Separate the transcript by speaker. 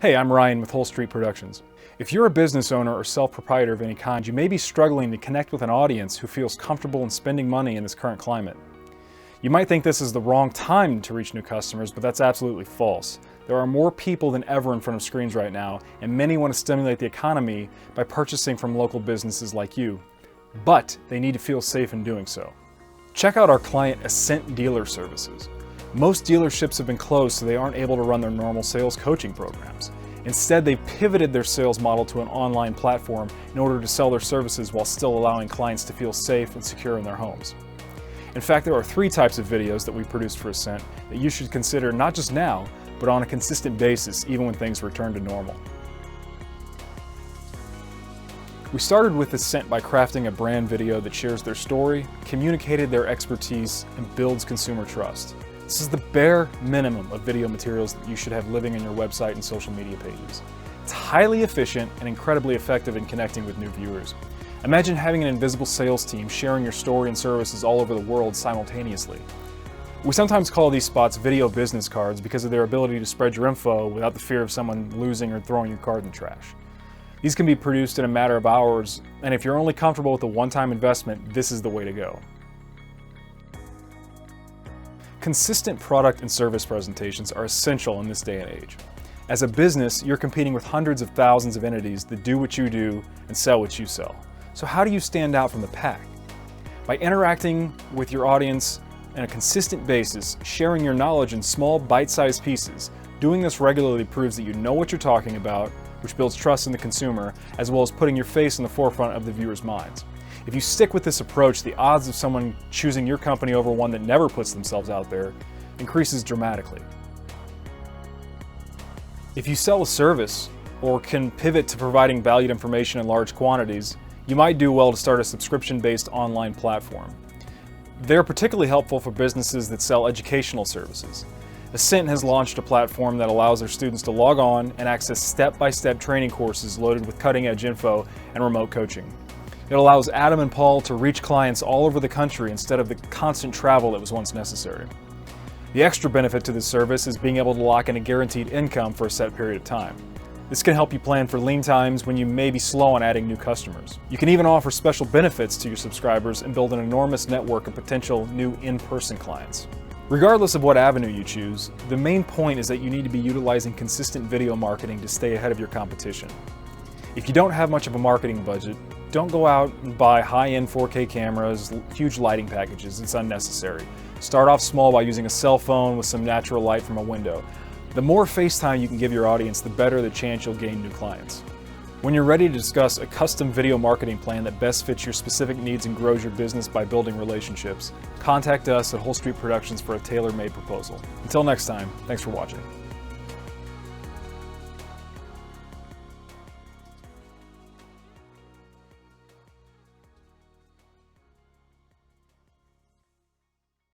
Speaker 1: Hey, I'm Ryan with Whole Street Productions. If you're a business owner or self-proprietor of any kind, you may be struggling to connect with an audience who feels comfortable in spending money in this current climate. You might think this is the wrong time to reach new customers, but that's absolutely false. There are more people than ever in front of screens right now, and many want to stimulate the economy by purchasing from local businesses like you. But they need to feel safe in doing so. Check out our client Ascent Dealer Services. Most dealerships have been closed, so they aren't able to run their normal sales coaching programs. Instead, they've pivoted their sales model to an online platform in order to sell their services while still allowing clients to feel safe and secure in their homes. In fact, there are 3 types of videos that we produced for Ascent that you should consider not just now, but on a consistent basis, even when things return to normal. We started with Ascent by crafting a brand video that shares their story, communicated their expertise, and builds consumer trust. This is the bare minimum of video materials that you should have living on your website and social media pages. It's highly efficient and incredibly effective in connecting with new viewers. Imagine having an invisible sales team sharing your story and services all over the world simultaneously. We sometimes call these spots video business cards because of their ability to spread your info without the fear of someone losing or throwing your card in the trash. These can be produced in a matter of hours, and if you're only comfortable with a one-time investment, this is the way to go. Consistent product and service presentations are essential in this day and age. As a business, you're competing with hundreds of thousands of entities that do what you do and sell what you sell. So how do you stand out from the pack? By interacting with your audience on a consistent basis, sharing your knowledge in small, bite-sized pieces. Doing this regularly proves that you know what you're talking about, which builds trust in the consumer, as well as putting your face in the forefront of the viewers' minds. If you stick with this approach, the odds of someone choosing your company over one that never puts themselves out there increases dramatically. If you sell a service or can pivot to providing valued information in large quantities, you might do well to start a subscription-based online platform. They're particularly helpful for businesses that sell educational services. Ascent has launched a platform that allows their students to log on and access step-by-step training courses loaded with cutting-edge info and remote coaching. It allows Adam and Paul to reach clients all over the country instead of the constant travel that was once necessary. The extra benefit to this service is being able to lock in a guaranteed income for a set period of time. This can help you plan for lean times when you may be slow on adding new customers. You can even offer special benefits to your subscribers and build an enormous network of potential new in-person clients. Regardless of what avenue you choose, the main point is that you need to be utilizing consistent video marketing to stay ahead of your competition. If you don't have much of a marketing budget, don't go out and buy high-end 4K cameras, huge lighting packages. It's unnecessary. Start off small by using a cell phone with some natural light from a window. The more face time you can give your audience, the better the chance you'll gain new clients. When you're ready to discuss a custom video marketing plan that best fits your specific needs and grows your business by building relationships, contact us at Whole Street Productions for a tailor-made proposal. Until next time, thanks for watching.